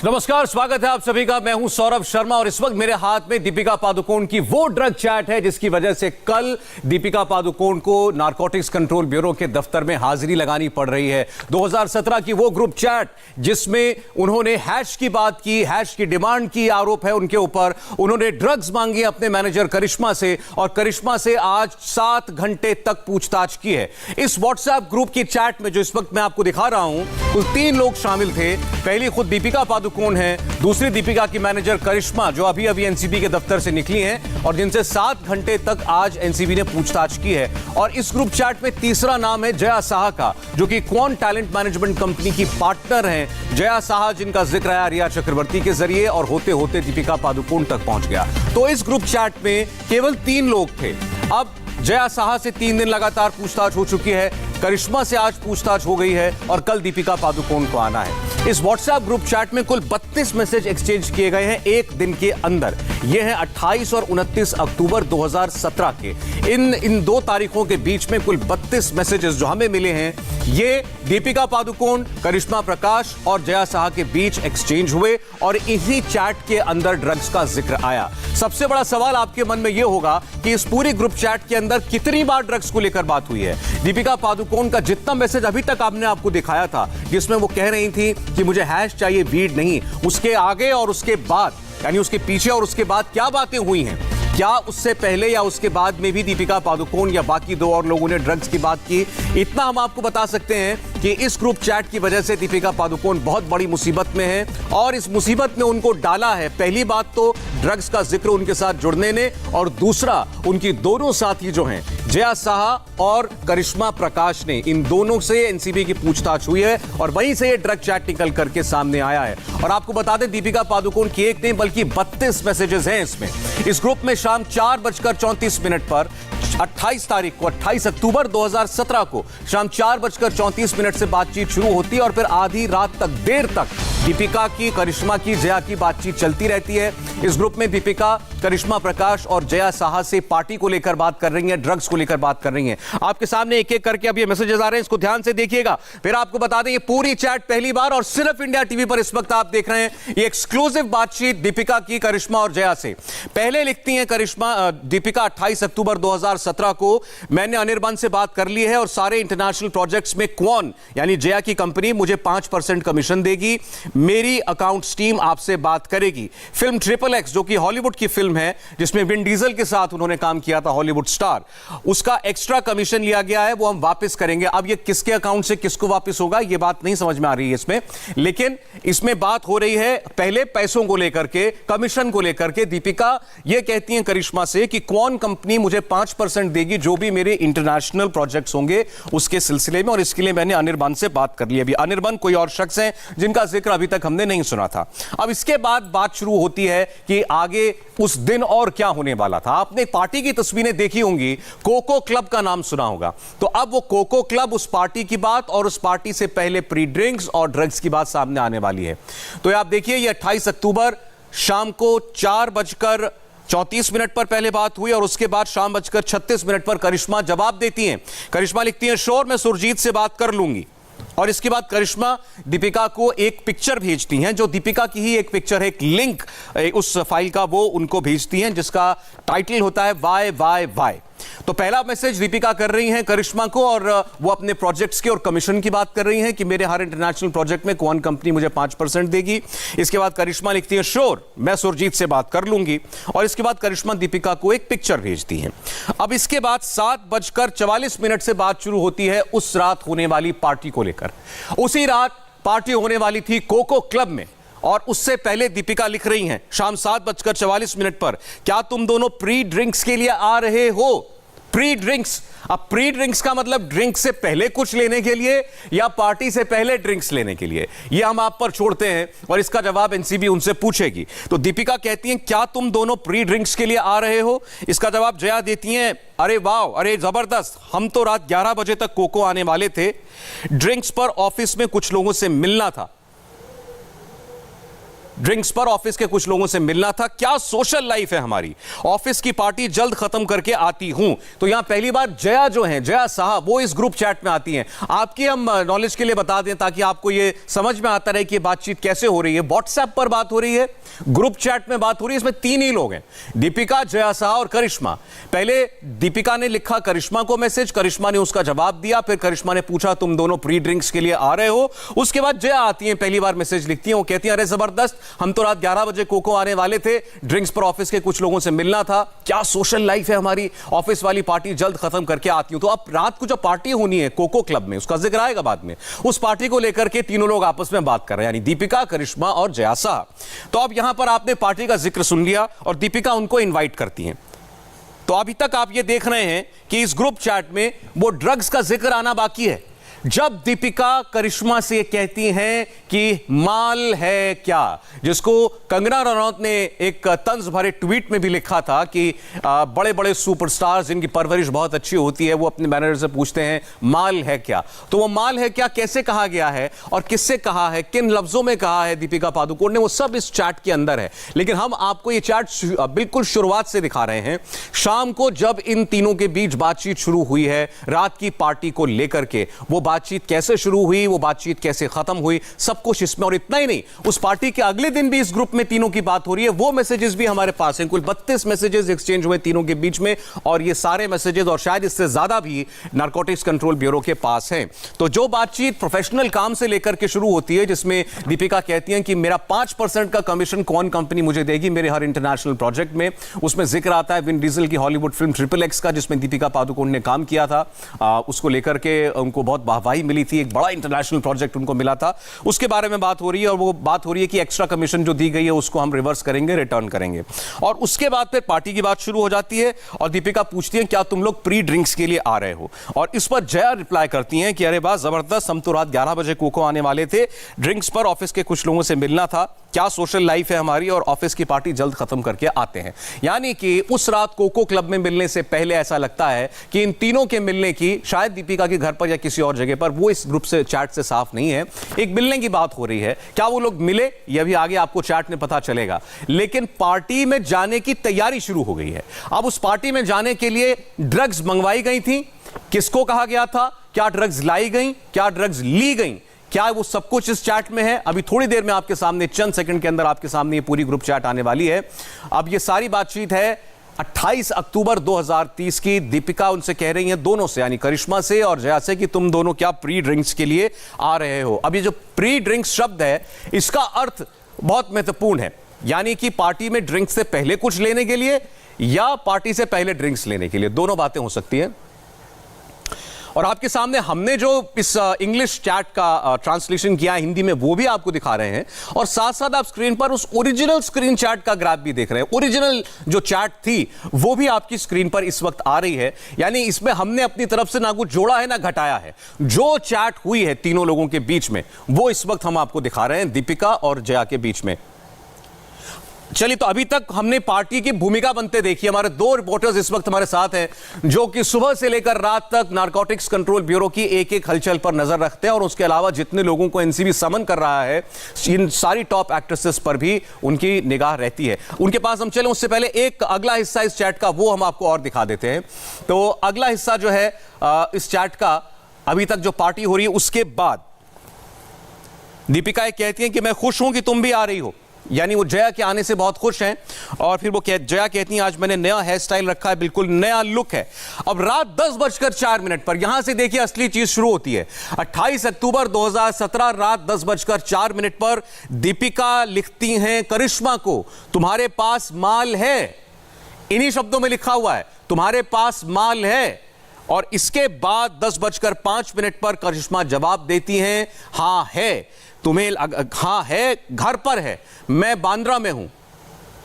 नमस्कार, स्वागत है आप सभी का। मैं हूं सौरभ शर्मा और इस वक्त मेरे हाथ में दीपिका पादुकोण की वो ड्रग चैट है जिसकी वजह से कल दीपिका पादुकोण को नारकोटिक्स कंट्रोल ब्यूरो के दफ्तर में हाजिरी लगानी पड़ रही है। 2017 की वो ग्रुप चैट जिसमें उन्होंने हैश की बात की, हैश की डिमांड की, आरोप है उनके ऊपर। उन्होंने ड्रग्स मांगी अपने मैनेजर करिश्मा से और करिश्मा से आज 7 घंटे तक पूछताछ की है। इस व्हाट्सएप ग्रुप की चैट में जो इस वक्त मैं आपको दिखा रहा हूं, कुल 3 लोग शामिल थे। पहली खुद दीपिका पादुकोण है, दूसरी दीपिका की मैनेजर करिश्मा जो अभी अभी एनसीबी के दफ्तर से निकली हैं और जिनसे 7 घंटे तक आज एनसीबी ने पूछताछ की है। और इस ग्रुप चैट में तीसरा नाम है जया साहा का, जो कि क्वान टैलेंट मैनेजमेंट कंपनी की पार्टनर हैं। जया साहा जिनका जिक्र आया रिया चक्रवर्ती के जरिए और होते होते दीपिका पादुकोण तक पहुंच गया। तो इस ग्रुप चैट में केवल 3 लोग थे। अब जया साहा से 3 दिन लगातार पूछताछ हो चुकी है, करिश्मा से आज पूछताछ हो गई है और कल दीपिका पादुकोण को आना है। इस व्हाट्सएप ग्रुप चैट में कुल 32 मैसेज एक्सचेंज किए गए हैं एक दिन के अंदर। यह है 28 और 29 अक्टूबर 2017 के। इन 2 तारीखों के बीच में कुल 32 मैसेजेस जो हमें मिले हैं, ये दीपिका पादुकोण, करिश्मा प्रकाश और जया साहा के बीच एक्सचेंज हुए और इसी चैट के अंदर ड्रग्स का जिक्र आया। सबसे बड़ा सवाल आपके मन में यह होगा कि इस पूरी ग्रुप चैट के अंदर कितनी बार ड्रग्स को लेकर बात हुई है। दीपिका पादुकोण का जितना मैसेज अभी तक आपने आपको दिखाया था जिसमें वो कह रही थी कि मुझे हैश चाहिए, वीड नहीं, उसके आगे और उसके बाद, यानी उसके पीछे और उसके बाद क्या बातें हुई हैं, क्या उससे पहले या उसके बाद में भी दीपिका पादुकोण या बाकी 2 और लोगों ने ड्रग्स की बात की, इतना हम आपको बता सकते हैं कि इस ग्रुप चैट की वजह से दीपिका पादुकोण बहुत बड़ी मुसीबत में है और इस मुसीबत में उनको डाला है। पहली बात तो ड्रग्स का जिक्र उनके साथ जुड़ने ने, और दूसरा उनकी दोनों साथी जो हैं जया साहा और करिश्मा प्रकाश ने, इन दोनों से एनसीबी की पूछताछ हुई है और वहीं से ये ड्रग चैट निकल करके सामने आया है। और आपको बता दें दीपिका पादुकोण की एक नहीं बल्कि 32 मैसेजेस हैं इसमें। इस ग्रुप में शाम 4:34 पर 28 तारीख को, 28 अक्टूबर 2017 को शाम 4:34 से बातचीत शुरू होती है और फिर आधी रात तक, देर तक दीपिका की, करिश्मा की, जया की बातचीत चलती रहती है। इस ग्रुप में दीपिका, करिश्मा प्रकाश और जया साहा से पार्टी को लेकर बात कर रही हैं, ड्रग्स को लेकर बात कर रही हैं। आपके सामने एक एक करके अब ये मैसेजेस आ रहे हैं, इसको ध्यान से देखिएगा। फिर आपको बता दें ये पूरी चैट पहली बार और सिर्फ इंडिया टीवी पर इस वक्त आप देख रहे हैं। ये एक्सक्लूसिव बातचीत दीपिका की करिश्मा और जया से। पहले लिखती हैं दीपिका 28 अक्टूबर 2017 को, मैंने अनिर्बान से बात कर ली है और सारे इंटरनेशनल प्रोजेक्ट्स में क्वान यानी जया की कंपनी मुझे 5% कमीशन देगी। मेरी अकाउंट्स टीम आपसे बात करेगी। फिल्म XXX जो कि हॉलीवुड की फिल्म है जिसमें विन डीजल के साथ उन्होंने काम किया था, हॉलीवुड स्टार, उसका एक्स्ट्रा कमीशन लिया गया है, वो हम वापस करेंगे। अब ये किसके अकाउंट से किसको वापस होगा ये बात नहीं समझ में आ रही है इसमें, लेकिन इसमें बात हो रही है पहले पैसों को लेकर के, कमीशन को लेकर के। दीपिका ये कहती हैं करिश्मा से कि क्वान कंपनी मुझे 5% देगी जो भी मेरे इंटरनेशनल प्रोजेक्ट्स होंगे उसके सिलसिले में, और इसके लिए मैंने अनिर्बान से बात कर ली। अभी अनिर्बान कोई और शख्स है जिनका जिक्र अभी तक हमने नहीं सुना था। अब इसके बाद बात शुरू होती है कि आगे उस दिन और क्या होने वाला था। आपने पार्टी की तस्वीरें देखी होंगी, कोको क्लब का नाम सुना होगा, तो अब वो कोको क्लब, उस पार्टी की बात और उस पार्टी से पहले प्री ड्रिंक्स और ड्रग्स की बात सामने आने वाली है। तो आप देखिए ये 28 अक्टूबर शाम को 4:34 पर पहले बात हुई और उसके बाद शाम 4:36 पर करिश्मा जवाब देती हैं। करिश्मा लिखती हैं, श्योर मैं सुरजीत से बात कर लूंगी। और इसके बाद करिश्मा दीपिका को एक पिक्चर भेजती हैं, जो दीपिका की ही एक पिक्चर है, एक लिंक उस फाइल का वो उनको भेजती हैं जिसका टाइटल होता है वाई वाई वाई। तो पहला मैसेज दीपिका कर रही हैं करिश्मा को और वो अपने प्रोजेक्ट्स के और कमीशन की बात कर रही हैं कि मेरे हर इंटरनेशनल प्रोजेक्ट में क्वान कंपनी मुझे 5% देगी। इसके बाद करिश्मा लिखती है, श्योर मैं सुरजीत से बात कर लूंगी। और इसके बाद करिश्मा दीपिका को एक पिक्चर भेजती हैं। अब इसके बाद 7:44 से बात शुरू होती है उस रात होने वाली पार्टी को लेकर। उसी रात पार्टी होने वाली थी कोको क्लब में और उससे पहले दीपिका लिख रही हैं शाम 7:44 पर, क्या तुम दोनों प्री ड्रिंक्स के लिए आ रहे हो? प्री ड्रिंक्स, अब प्री ड्रिंक्स का मतलब ड्रिंक्स से पहले कुछ लेने के लिए या पार्टी से पहले ड्रिंक्स लेने के लिए, यह हम आप पर छोड़ते हैं और इसका जवाब एनसीबी उनसे पूछेगी। तो दीपिका कहती हैं, क्या तुम दोनों प्री ड्रिंक्स के लिए आ रहे हो? इसका जवाब जया देती हैं, अरे वाह, अरे जबरदस्त, हम तो रात 11 बजे तक कोको आने वाले थे, ड्रिंक्स पर ऑफिस में कुछ लोगों से मिलना था। ड्रिंक्स पर ऑफिस के कुछ लोगों से मिलना था, क्या सोशल लाइफ है हमारी, ऑफिस की पार्टी जल्द खत्म करके आती हूं। तो यहां पहली बार जया जो है, जया साहब, वो इस ग्रुप चैट में आती हैं। आपकी हम नॉलेज के लिए बता दें ताकि आपको ये समझ में आता रहे कि बातचीत कैसे हो रही है। व्हाट्सएप पर बात हो रही है, ग्रुप चैट में बात हो रही है, इसमें 3 ही लोग हैं, दीपिका, जया साहा और करिश्मा। पहले दीपिका ने लिखा करिश्मा को मैसेज, करिश्मा ने उसका जवाब दिया, फिर करिश्मा ने पूछा तुम दोनों प्री ड्रिंक्स के लिए आ रहे हो। उसके बाद जया आती है, पहली बार मैसेज लिखती है, वो कहती है अरे जबरदस्त, हम तो रात 11 बजे कोको आने वाले थे, ड्रिंक्स पर ऑफिस के कुछ लोगों से मिलना था, क्या सोशल लाइफ है हमारी, ऑफिस वाली पार्टी जल्द खत्म करके आती हूं। तो अब रात को जो पार्टी होनी है कोको क्लब में, उसका जिक्र आएगा बाद में, उस पार्टी को लेकर के तीनों लोग आपस में बात कर रहे हैं, यानी दीपिका, करिश्मा और जया साहा। तो अब यहां पर आपने पार्टी का जिक्र सुन लिया और दीपिका उनको इनवाइट करती हैं। तो अभी तक आप ये देख रहे हैं कि इस ग्रुप चैट में वो ड्रग्स का जिक्र आना बाकी है। जब दीपिका करिश्मा से कहती हैं कि माल है क्या, जिसको कंगना रनौत ने एक तंज भरे ट्वीट में भी लिखा था कि बड़े बड़े सुपरस्टार्स जिनकी परवरिश बहुत अच्छी होती है वो अपने मैनेजर से पूछते हैं माल है क्या। तो वो माल है क्या कैसे कहा गया है और किससे कहा है, किन लफ्जों में कहा है दीपिका पादुकोण ने, वो सब इस चैट के अंदर है। लेकिन हम आपको ये चैट बिल्कुल शुरुआत से दिखा रहे हैं। शाम को जब इन तीनों के बीच बातचीत शुरू हुई है रात की पार्टी को लेकर के, वो बातचीत कैसे शुरू हुई, वो बातचीत कैसे खत्म हुई, सब कुछ इसमें। और इतना ही नहीं, उस पार्टी के अगले दिन भी इस ग्रुप में तीनों की बात हो रही है, वो मैसेजेस भी हमारे पास हैं। कुल 32 मैसेजेस एक्सचेंज हुए तीनों के बीच में और ये सारे मैसेजेस और शायद इससे ज्यादा भी नारकोटिक्स कंट्रोल ब्यूरो के पास हैं। तो जो बातचीत प्रोफेशनल काम से लेकर के शुरू होती है, जिसमें दीपिका कहती हैं कि मेरा 5% का कमीशन कौन कंपनी मुझे देगी मेरे हर इंटरनेशनल प्रोजेक्ट में, उसमें जिक्र आता है विन डीजल की हॉलीवुड फिल्म XXX का जिसमें दीपिका पादुकोण ने काम किया था, उसको लेकर के उनको बहुत वाहवाही मिली थी, एक बड़ा इंटरनेशनल प्रोजेक्ट उनको मिला था, उसके बारे में बात हो रही है। और वो बात हो रही है कि एक्स्ट्रा कमीशन जो दी गई है उसको हम रिवर्स करेंगे, रिटर्न करेंगे। और उसके बाद फिर पार्टी की बात शुरू हो जाती है और दीपिका पूछती है क्या तुम लोग प्री ड्रिंक्स के लिए आ रहे हो, और इस पर जया रिप्लाई करती हैं कि अरे वाह जबरदस्त, हम तो रात 11 बजे कोको आने वाले थे, ड्रिंक्स पर ऑफिस के कुछ लोगों से मिलना था, क्या सोशल लाइफ है हमारी और ऑफिस की पार्टी जल्द खत्म करके आते हैं। यानी कि उस रात कोको क्लब में मिलने से पहले ऐसा लगता है कि इन तीनों के मिलने की, शायद दीपिका के घर पर या किसी और जगह पर, वो इस ग्रुप से चैट से साफ नहीं है, एक मिलने की बात हो रही है। क्या वो लोग मिले यह भी आगे आपको चैट में पता चलेगा, लेकिन पार्टी में जाने की तैयारी शुरू हो गई है। अब उस पार्टी में जाने के लिए ड्रग्स मंगवाई गई थी, किसको कहा गया था, क्या ड्रग्स लाई गई, क्या ड्रग्स ली गई, क्या वो सब कुछ इस चैट में है। अभी थोड़ी देर में आपके सामने, चंद सेकंड के अंदर आपके सामने ये पूरी ग्रुप चैट आने वाली है। अब ये सारी बातचीत है 28 अक्टूबर 2030 की। दीपिका उनसे कह रही हैं, दोनों से, यानी करिश्मा से और जया से, कि तुम दोनों क्या प्री ड्रिंक्स के लिए आ रहे हो। अब ये जो प्री ड्रिंक्स शब्द है इसका अर्थ बहुत महत्वपूर्ण है, यानी कि पार्टी में ड्रिंक्स से पहले कुछ लेने के लिए या पार्टी से पहले ड्रिंक्स लेने के लिए, दोनों बातें हो सकती हैं। और आपके सामने हमने जो इस इंग्लिश चैट का ट्रांसलेशन किया हिंदी में वो भी आपको दिखा रहे हैं, और साथ साथ आप स्क्रीन पर उस ओरिजिनल स्क्रीन चैट का ग्राफ भी देख रहे हैं। ओरिजिनल जो चैट थी वो भी आपकी स्क्रीन पर इस वक्त आ रही है, यानी इसमें हमने अपनी तरफ से ना कुछ जोड़ा है ना घटाया है। जो चैट हुई है तीनों लोगों के बीच में वो इस वक्त हम आपको दिखा रहे हैं, दीपिका और जया के बीच में। चलिए, तो अभी तक हमने पार्टी की भूमिका बनते देखी। हमारे 2 रिपोर्टर्स इस वक्त हमारे साथ हैं जो कि सुबह से लेकर रात तक नारकोटिक्स कंट्रोल ब्यूरो की एक एक हलचल पर नजर रखते हैं, और उसके अलावा जितने लोगों को एनसीबी समन कर रहा है, इन सारी टॉप एक्ट्रेसेस पर भी उनकी निगाह रहती है। उनके पास हम चले, उससे पहले एक अगला हिस्सा इस चैट का वो हम आपको और दिखा देते हैं। तो अगला हिस्सा जो है इस चैट का, अभी तक जो पार्टी हो रही है उसके बाद दीपिका कहती है कि मैं खुश हूं कि तुम भी आ रही हो, यानी वो जया के आने से बहुत खुश हैं। और फिर वो जया कहती हैं आज मैंने नया हेयर स्टाइल रखा है, बिल्कुल नया लुक है। अब रात 10:04 पर यहां से देखिए असली चीज शुरू होती है। 28 अक्टूबर 2017 रात 10:04 पर दीपिका लिखती हैं करिश्मा को, तुम्हारे पास माल है। इन्हीं शब्दों में लिखा हुआ है, तुम्हारे पास माल है। और इसके बाद 10:05 पर करिश्मा जवाब देती हैं, हां है, तुम्हें हां है, घर पर है, मैं बांद्रा में हूं।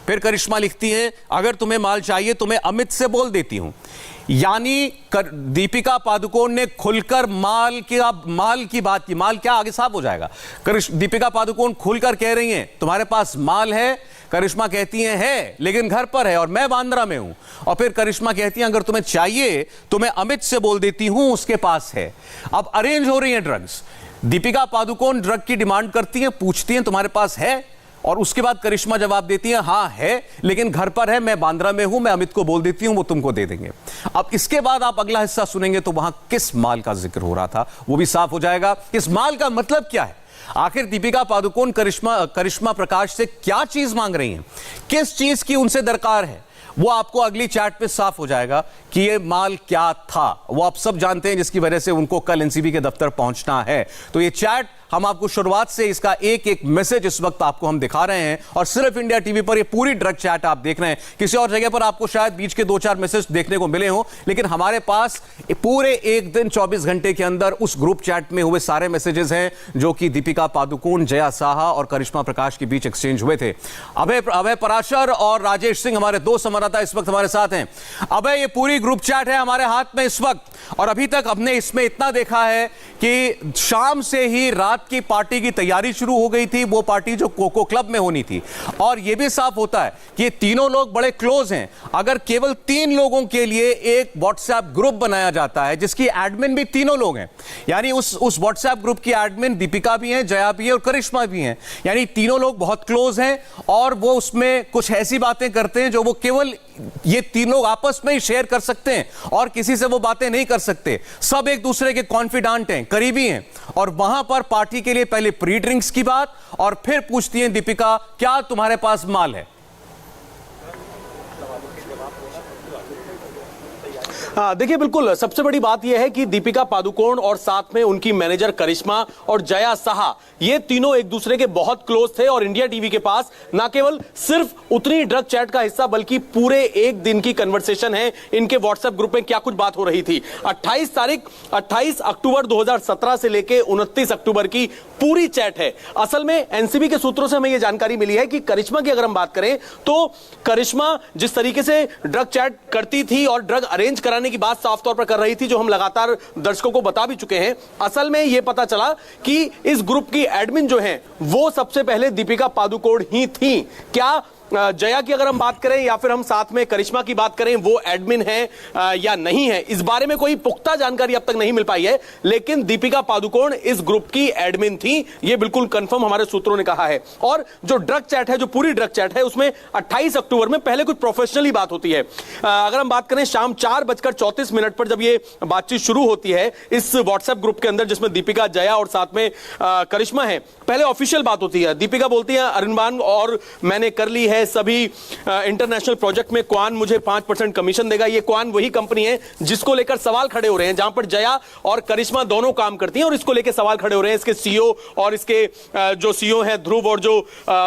फिर करिश्मा लिखती है, अगर तुम्हें माल चाहिए तो मैं अमित से बोल देती हूं। यानी दीपिका पादुकोण ने खुलकर माल की बात की। माल क्या, आगे साफ हो जाएगा। दीपिका पादुकोण खुलकर कह रही हैं तुम्हारे पास माल है। करिश्मा कहती हैं है, लेकिन घर पर है और मैं बांद्रा में हूं। और फिर करिश्मा कहती हैं अगर तुम्हें चाहिए तो मैं अमित से बोल देती हूं, उसके पास है। अब अरेंज हो रही है ड्रग्स। दीपिका पादुकोण ड्रग की डिमांड करती हैं, पूछती हैं तुम्हारे पास है। और उसके बाद करिश्मा जवाब देती है हाँ है, लेकिन घर पर है, मैं बांद्रा में हूं, मैं अमित को बोल देती हूं, वो तुमको दे देंगे। अब इसके बाद आप अगला हिस्सा सुनेंगे तो वहां किस माल का जिक्र हो रहा था वो भी साफ हो जाएगा। इस माल का मतलब क्या है, आखिर दीपिका पादुकोण करिश्मा प्रकाश से क्या चीज मांग रही हैं, किस चीज की उनसे दरकार है, वो आपको अगली चैट पे साफ हो जाएगा कि ये माल क्या था। वो आप सब जानते हैं जिसकी वजह से उनको कल एनसीबी के दफ्तर पहुंचना है। तो ये चैट हम आपको शुरुआत से इसका एक एक मैसेज इस वक्त आपको हम दिखा रहे हैं और सिर्फ इंडिया टीवी पर ये पूरी ड्रग चैट आप देख रहे हैं। किसी और जगह पर आपको शायद बीच के 2-4 मैसेज देखने को मिले हों, लेकिन हमारे पास पूरे एक दिन 24 घंटे के अंदर उस ग्रुप चैट में हुए सारे मैसेजेस हैं जो कि दीपिका पादुकोण, जया साहा और करिश्मा प्रकाश के बीच एक्सचेंज हुए थे। अभय पराशर और राजेश सिंह हमारे दो संवाददाता इस वक्त हमारे साथ हैं। अभय, ये पूरी ग्रुप चैट है हमारे हाथ में इस वक्त और अभी तक हमने इसमें इतना देखा है कि शाम से ही रात की पार्टी की तैयारी शुरू हो गई थी, वो पार्टी जो कोको क्लब में होनी थी। और यह भी साफ होता है कि ये तीनों लोग बड़े क्लोज हैं। अगर केवल 3 लोगों के लिए एक व्हाट्सएप ग्रुप बनाया जाता है जिसकी एडमिन भी तीनों लोग हैं, यानी उस व्हाट्सएप ग्रुप की एडमिन दीपिका भी हैं, जया भी है और करिश्मा भी हैं, यानी तीनों लोग बहुत क्लोज हैं और वो उसमें कुछ ऐसी बातें करते हैं जो वो केवल ये 3 लोग आपस में ही शेयर कर सकते हैं और किसी से वो बातें नहीं कर सकते। सब एक दूसरे के कॉन्फिडेंट हैं, करीबी हैं और वहां पर पार्टी के लिए पहले प्री ड्रिंक्स की बात और फिर पूछती हैं दीपिका क्या तुम्हारे पास माल है। देखिए, बिल्कुल सबसे बड़ी बात यह है कि दीपिका पादुकोण और साथ में उनकी मैनेजर करिश्मा और जया साहा, ये तीनों एक दूसरे के बहुत क्लोज थे और इंडिया टीवी के पास ना केवल सिर्फ उतनी ड्रग चैट का हिस्सा बल्कि पूरे एक दिन की कन्वर्सेशन है इनके व्हाट्सएप ग्रुप में क्या कुछ बात हो रही थी। 28 अक्टूबर 2017 से लेकर 29 अक्टूबर की पूरी चैट है। असल में एनसीबी के सूत्रों से हमें यह जानकारी मिली है कि करिश्मा की अगर हम बात करें तो करिश्मा जिस तरीके से ड्रग चैट करती थी और ड्रग अरेंज कराने की बात साफ तौर पर कर रही थी, जो हम लगातार दर्शकों को बता भी चुके हैं। असल में यह पता चला कि इस ग्रुप की एडमिन जो हैं वो सबसे पहले दीपिका पादुकोण ही थी। क्या जया की अगर हम बात करें या फिर हम साथ में करिश्मा की बात करें वो एडमिन है या नहीं है, इस बारे में कोई पुख्ता जानकारी अब तक नहीं मिल पाई है, लेकिन दीपिका पादुकोण इस ग्रुप की एडमिन थी, ये बिल्कुल कंफर्म हमारे सूत्रों ने कहा है। और जो ड्रग चैट है, जो पूरी ड्रग चैट है, उसमें 28 अक्टूबर में पहले कुछ प्रोफेशनली बात होती है। अगर हम बात करें शाम 4:34 पर जब ये बातचीत शुरू होती है इस व्हाट्सएप ग्रुप के अंदर जिसमें दीपिका, जया और साथ में करिश्मा है, पहले ऑफिशियल बात होती है। दीपिका बोलती है अरुणबान और मैंने कर ली है सभी इंटरनेशनल प्रोजेक्ट में क्वान मुझे 5% कमीशन देगा। ये क्वान वही कंपनी है जिसको लेकर सवाल खड़े हो रहे हैं, जहां पर जया और करिश्मा दोनों काम करती हैं और इसको लेकर सवाल खड़े हो रहे हैं। इसके सीईओ और इसके जो सीईओ हैं ध्रुव और जो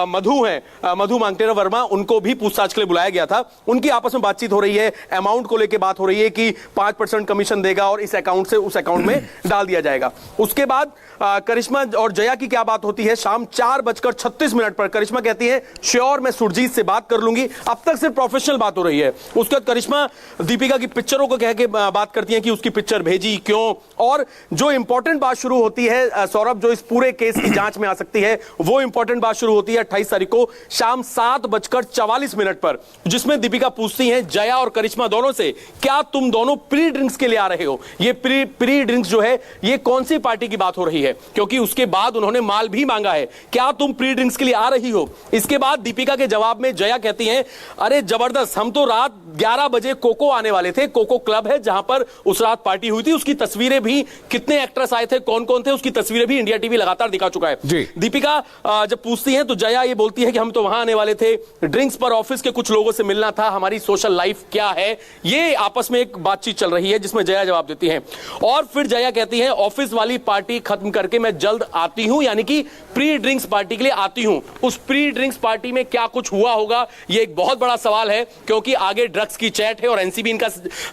मधु हैं, मधु मांगटेरा वर्मा, उनको भी पूछताछ के लिए बुलाया गया था। उनकी आपस में बातचीत हो रही है, अमाउंट को लेकर बात हो रही है कि 5% कमीशन देगा और इस अकाउंट से उस अकाउंट में डाल दिया जाएगा। उसके बाद करिश्मा और जया की क्या बात होती है, शाम 4:36 पर करिश्मा कहती है श्योर मैं सुरजीत से बात कर लूंगी। अब तक सिर्फ प्रोफेशनल बात हो रही है। उसके बाद करिश्मा दीपिका की पिक्चरों को कह के बात करती हैं कि उसकी पिक्चर भेजी क्यों, और जो इंपॉर्टेंट बात शुरू होती है सौरभ, जो इस पूरे केस की जांच में आ सकती है, वो इंपॉर्टेंट बात शुरू होती है 28 तारीख को शाम 7:44 पर, जिसमें दीपिका पूछती हैं जया और करिश्मा दोनों से क्या तुम दोनों प्री ड्रिंक्स के लिए आ रहे हो। ये प्री ड्रिंक्स जो है ये कौन सी पार्टी की बात हो रही है, क्योंकि उसके बाद उन्होंने माल भी मांगा है, क्या तुम प्री ड्रिंक्स के लिए आ रही हो। इसके बाद दीपिका के जवाब में जया कहती हैं अरे जबरदस्त, हम तो रात 11 बजे कोको आने वाले थे। कोको क्लब है जहां पर उस रात पार्टी हुई थी, उसकी तस्वीरें भी, कितने एक्ट्रेस आए थे, कौन कौन थे, उसकी तस्वीरें भी इंडिया टीवी लगातार दिखा चुका है। दीपिका जब पूछती है तो जया ये बोलती है कि हम तो वहां आने वाले थे, ड्रिंक्स पर ऑफिस के कुछ लोगों से मिलना था, हमारी सोशल लाइफ क्या है, ये आपस में एक बातचीत चल रही है जिसमें जया जवाब देती है। और फिर जया कहती है ऑफिस वाली पार्टी खत्म करके मैं जल्द आती हूं, यानी कि प्री ड्रिंक्स पार्टी के लिए आती हूं। उस प्री ड्रिंक्स पार्टी में क्या कुछ हुआ होगा, ये एक बहुत बड़ा सवाल है, क्योंकि आगे ड्रग्स की चैट है और एनसीबी इनका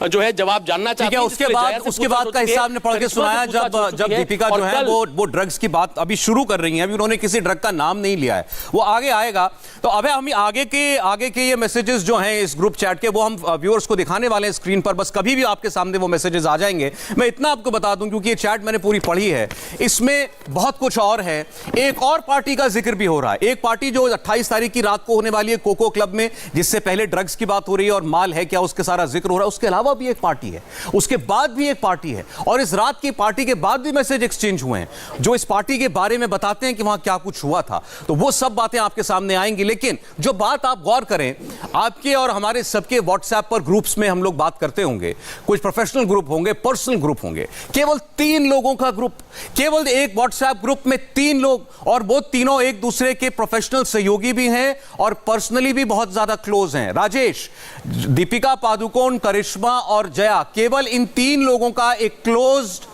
जो है जवाब जानना चाहती है। उसके बाद का हिस्सा हमने पढ़ के सुनाया जब दीपिका जो है वो ड्रग्स की बात अभी शुरू कर रही हैं, अभी उन्होंने किसी ड्रग का नाम नहीं लिया है, वो आगे आएगा। तो अबे हम आगे के ये मैसेजेस जो हैं इस ग्रुप चैट के, वो हम व्यूअर्स को दिखाने वाले हैं स्क्रीन पर, बस कभी भी आपके सामने वो मैसेजेस आ जाएंगे। मैं इतना आपको बता दूं क्योंकि ये चैट मैंने पूरी पढ़ी है, इसमें बहुत कुछ और है। एक और पार्टी का जिक्र भी हो रहा है, एक पार्टी जो 28 तारीख की रात को होने वाली है कोको क्लब में, जिससे पहले ड्रग्स की बात हो रही है और माल है क्या उसके सारा जिक्र हो रहा है, उसके अलावा भी एक पार्टी है, उसके बाद भी एक पार्टी है, और इस रात की पार्टी के बाद भी मैसेज एक्सचेंज हुए हैं जो इस पार्टी के बारे में बताते हैं कि वहां क्या कुछ हुआ था। तो वो सब बातें आपके सामने आएंगी, लेकिन जो बात आप गौर करें, आपके और हमारे सबके व्हाट्सएप पर ग्रुप्स में हम लोग बात करते होंगे, कुछ प्रोफेशनल ग्रुप होंगे, पर्सनल ग्रुप होंगे, केवल 3 लोगों का ग्रुप, केवल एक व्हाट्सएप ग्रुप में 3 लोग, और वो तीनों एक दूसरे के प्रोफेशनल सहयोगी भी हैं और पर्सनली भी बहुत ज्यादा क्लोज हैं। राजेश, दीपिका पादुकोण, करिश्मा और जया, केवल इन 3 लोगों का एक क्लोज्ड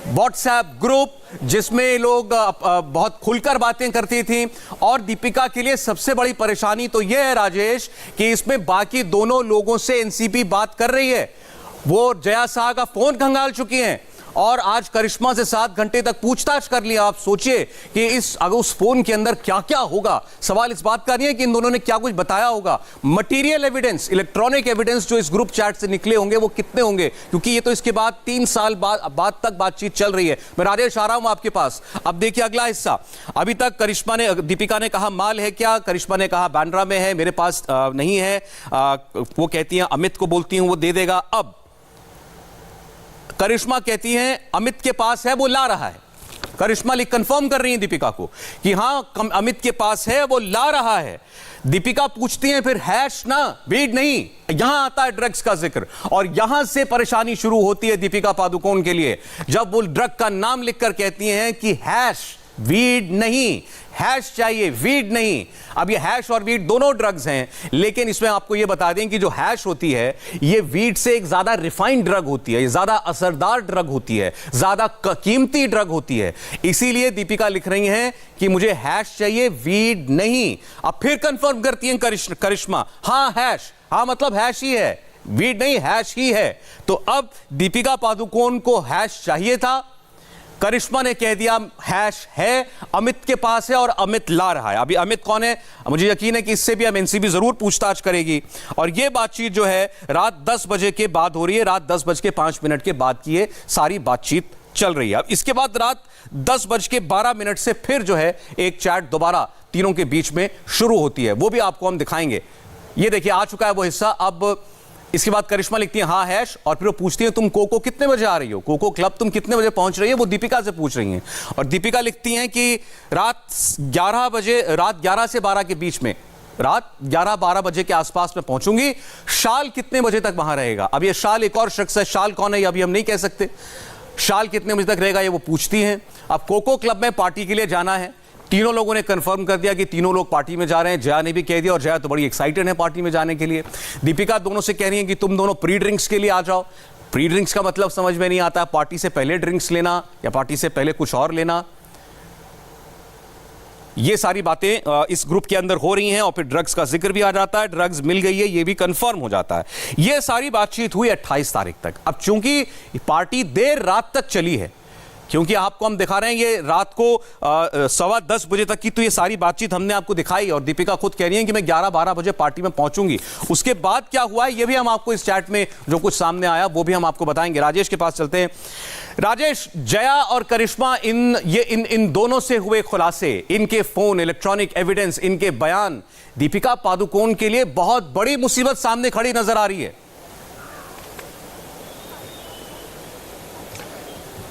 व्हाट्सएप ग्रुप जिसमें लोग बहुत खुलकर बातें करती थी। और दीपिका के लिए सबसे बड़ी परेशानी तो यह है राजेश कि इसमें बाकी दोनों लोगों से एनसीबी बात कर रही है, वो जया शाह का फोन खंगाल चुकी हैं और आज करिश्मा से 7 घंटे तक पूछताछ कर लिया। आप सोचिए कि अगर उस फोन के अंदर क्या क्या होगा। सवाल इस बात का नहीं है कि इन दोनों ने क्या कुछ बताया होगा, मटेरियल एविडेंस, इलेक्ट्रॉनिक एविडेंस जो इस ग्रुप चैट से निकले होंगे वो कितने होंगे, क्योंकि ये तो इसके बाद 3 साल बाद तक बातचीत चल रही है। मैं राजेश आ रहा हूं आपके पास। अब देखिए अगला हिस्सा। अभी तक दीपिका ने कहा माल है क्या, करिश्मा ने कहा बांद्रा में है, मेरे पास नहीं है, वो कहती हैं अमित को बोलती हूं वो दे देगा। अब करिश्मा कहती हैं अमित के पास है, वो ला रहा है। करिश्मा लिख कंफर्म कर रही है दीपिका को कि हां अमित के पास है, वो ला रहा है। दीपिका पूछती हैं फिर हैश ना, वीड नहीं, यहां आता है ड्रग्स का जिक्र, और यहां से परेशानी शुरू होती है दीपिका पादुकोण के लिए, जब वो ड्रग का नाम लिखकर कहती हैं कि हैश, वीड नहीं, हैश चाहिए, वीड नहीं। अब ये हैश और वीड दोनों ड्रग्स हैं, लेकिन इसमें आपको ये बता दें कि जो हैश होती है ये वीड से एक ज्यादा रिफाइंड ड्रग होती है, ये ज्यादा असरदार ड्रग होती है, ज्यादा कीमती ड्रग होती है। इसीलिए दीपिका लिख रही हैं कि मुझे हैश चाहिए, वीड नहीं। अब फिर कंफर्म करती हैं करिश्मा, हां हैश, हां मतलब हैश ही है, वीड नहीं, हैश ही है। तो अब दीपिका पादुकोण को हैश चाहिए था, करिश्मा ने कह दिया हैश है, अमित के पास है और अमित ला रहा है। अभी अमित कौन है, मुझे यकीन है कि इससे भी अब एनसीबी जरूर पूछताछ करेगी। और यह बातचीत जो है रात 10 बजे के बाद हो रही है, रात 10:05 के बाद की ये सारी बातचीत चल रही है। अब इसके बाद रात 10:12 से फिर जो है एक चैट दोबारा तीनों के बीच में शुरू होती है, वो भी आपको हम दिखाएंगे। ये देखिए आ चुका है वो हिस्सा। अब इसके बाद करिश्मा लिखती है हाँ हैश, और फिर वो पूछती है तुम कोको कितने बजे आ रही हो, कोको क्लब तुम कितने बजे पहुंच रही है, वो दीपिका से पूछ रही हैं। और दीपिका लिखती हैं कि रात 11 से 12 के बीच में, रात 11-12 बजे के आसपास में पहुंचूंगी। शाल कितने बजे तक वहां रहेगा। अब ये शाल एक और शख्स है, शाल कौन है ये अभी हम नहीं कह सकते। शाल कितने बजे तक रहेगा ये वो पूछती हैं। अब कोको क्लब में पार्टी के लिए जाना है, तीनों लोगों ने कंफर्म कर दिया कि तीनों लोग पार्टी में जा रहे हैं। जया ने भी कह दिया, और जया तो बड़ी एक्साइटेड है पार्टी में जाने के लिए। दीपिका दोनों से कह रही है कि तुम दोनों प्री ड्रिंक्स के लिए आ जाओ। प्री ड्रिंक्स का मतलब समझ में नहीं आता, पार्टी से पहले ड्रिंक्स लेना या पार्टी से पहले कुछ और लेना। ये सारी बातें इस ग्रुप के अंदर हो रही हैं, और फिर ड्रग्स का जिक्र भी आ जाता है, ड्रग्स मिल गई है ये भी कंफर्म हो जाता है। ये सारी बातचीत हुई 28 तारीख तक। अब चूंकि पार्टी देर रात तक चली है, क्योंकि आपको हम दिखा रहे हैं ये रात को 10:15 बजे तक की तो ये सारी बातचीत हमने आपको दिखाई, और दीपिका खुद कह रही है कि मैं 11-12 बजे पार्टी में पहुंचूंगी। उसके बाद क्या हुआ है ये भी हम आपको इस चैट में जो कुछ सामने आया वो भी हम आपको बताएंगे। राजेश के पास चलते हैं। राजेश, जया और करिश्मा इन दोनों से हुए खुलासे, इनके फोन, इलेक्ट्रॉनिक एविडेंस, इनके बयान दीपिका पादुकोण के लिए बहुत बड़ी मुसीबत सामने खड़ी नजर आ रही है।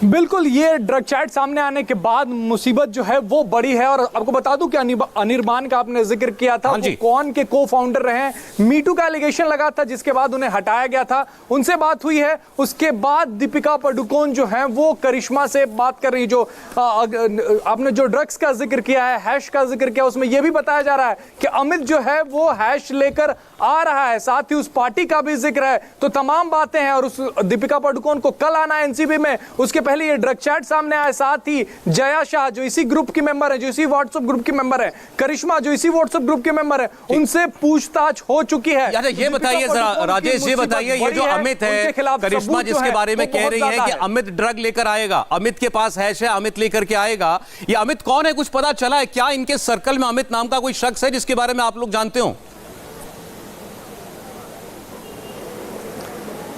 बिल्कुल, ये ड्रग चैट सामने आने के बाद मुसीबत जो है वो बड़ी है। और आपको बता दूं कि अनिर्बान का आपने जिक्र किया था, वो कौन के को फाउंडर रहे हैं। मीटू का एलिगेशन लगा था जिसके बाद उन्हें हटाया गया था, उनसे बात हुई है। उसके बाद दीपिका पादुकोण जो है वो करिश्मा से बात कर रही। जो आपने जो ड्रग्स का जिक्र किया है, हैश का जिक्र किया, उसमें यह भी बताया जा रहा है कि अमित जो है वो हैश लेकर आ रहा है, साथ ही उस पार्टी का भी जिक्र है। तो तमाम बातें हैं, और उस दीपिका पादुकोण को कल आना है एनसीबी में, उसके पहले ये ड्रग चैट सामने आया। साथ ही जया शाह जो इसी ग्रुप की मेंबर है, जो इसी व्हाट्सएप ग्रुप की मेंबर है, करिश्मा जो इसी व्हाट्सएप ग्रुप के मेंबर है, उनसे पूछताछ हो चुकी है। ये बताइए जरा राजेश, ये बताइए ये जो अमित है, करिश्मा जिसके बारे में कह रही है कि अमित ड्रग लेकर आएगा, अमित के पास हैश है, अमित लेकर के आएगा, ये अमित कौन है, कुछ पता चला है क्या? इनके सर्कल में अमित नाम का कोई शख्स है जिसके बारे में आप लोग जानते हो?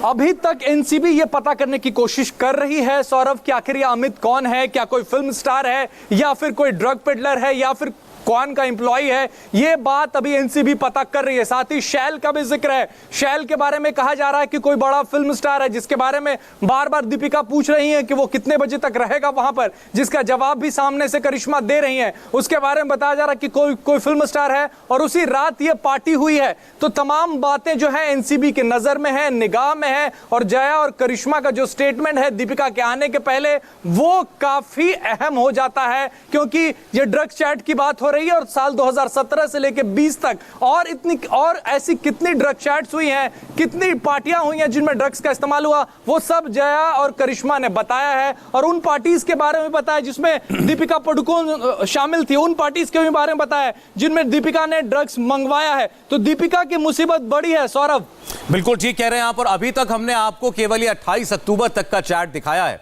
अभी तक एनसीबी ये पता करने की कोशिश कर रही है सौरभ कि आखिर ये अमित कौन है, क्या कोई फिल्म स्टार है या फिर कोई ड्रग पेडलर है या फिर कौन का एम्प्लॉय है, ये बात अभी एनसीबी पता कर रही है। साथ ही शैल का भी जिक्र है। शैल के बारे में कहा जा रहा है कि कोई बड़ा फिल्म स्टार है, जिसके बारे में बार बार दीपिका पूछ रही है कि वो कितने बजे तक रहेगा वहां पर, जिसका जवाब भी सामने से करिश्मा दे रही है। उसके बारे में बताया जा रहा है कि कोई फिल्म स्टार है और उसी रात ये पार्टी हुई है। तो तमाम बातें जो है एनसीबी की नजर में है, निगाह में है, और जया और करिश्मा का जो स्टेटमेंट है दीपिका के आने के पहले, वो काफी अहम हो जाता है, क्योंकि ये ड्रग चैट की बात हो रही है और साल 2017 से लेकर 20 तक और ऐसी कितनी ड्रग चैट्स हुई हैं, कितनी पार्टियां हुई हैं जिनमें ड्रग्स का इस्तेमाल हुआ, वो सब जया और करिश्मा ने बताया है। और उन पार्टीज के बारे में बताया जिसमें दीपिका पादुकोण शामिल थी, उन पार्टीज के बारे में बताया जिनमें दीपिका ने ड्रग्स मंगवाया है। तो दीपिका की मुसीबत बड़ी है सौरभ। बिल्कुल ठीक कह रहे हैं आप। और अभी तक हमने आपको केवल ये 28 अक्टूबर तक का चैट दिखाया है,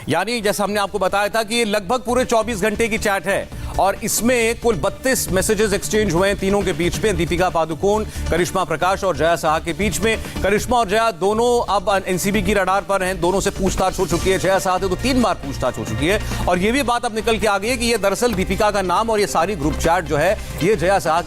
यानी जैसा हमने आपको बताया था कि ये लगभग पूरे 24 घंटे की चैट है और इसमें कुल 32 मैसेजेस एक्सचेंज हुए हैं तीनों के बीच में, दीपिका पादुकोण, करिश्मा प्रकाश और जया साहा के बीच में। करिश्मा और जया दोनों अब एनसीबी की रडार पर हैं, दोनों से पूछताछ हो चुकी है। जया साहा से तो 3 बार पूछताछ हो चुकी है और ये भी बात अब निकल के आ गई है कि ये दरअसल दीपिका का नाम और ये सारी ग्रुप चैट जो है ये जया साहा के